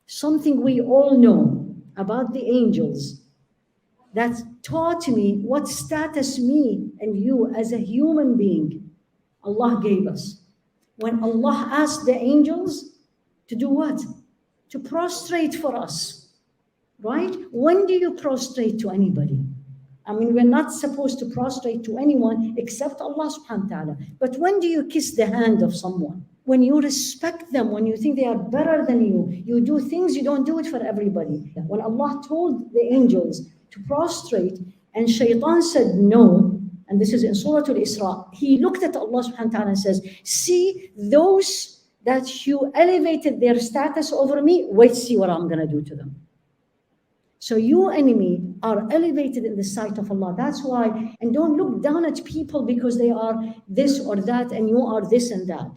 something we all know about the angels that taught me what status me and you as a human being Allah gave us. When Allah asked the angels to do what? To prostrate for us, right? When do you prostrate to anybody? I mean, we're not supposed to prostrate to anyone except Allah subhanahu wa ta'ala. But when do you kiss the hand of someone? When you respect them, when you think they are better than you do things, you don't do it for everybody. When Allah told the angels to prostrate and Shaitan said no, and this is in Surah Al-Isra, he looked at Allah subhanahu wa ta'ala and says, see those that you elevated their status over me, wait, see what I'm going to do to them. So you, enemy, are elevated in the sight of Allah. That's why, and don't look down at people because they are this or that and you are this and that.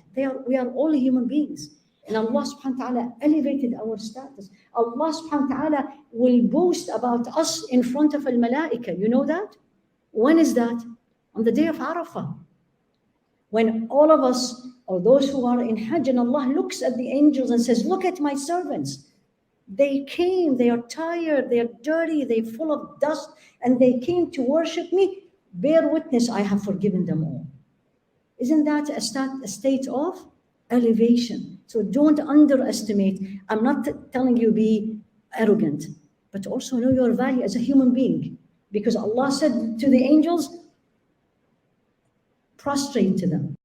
We are all human beings. And Allah subhanahu wa ta'ala elevated our status. Allah subhanahu wa ta'ala will boast about us in front of al-malaika. You know that? When is that? On the day of Arafah. When all of us, or those who are in Hajj, and Allah looks at the angels and says, look at my servants. They came, they are tired, they are dirty, they're full of dust, and they came to worship me. Bear witness, I have forgiven them all. Isn't that a state of elevation? So don't underestimate. I'm not telling you be arrogant, but also know your value as a human being. Because Allah said to the angels, prostrate to them.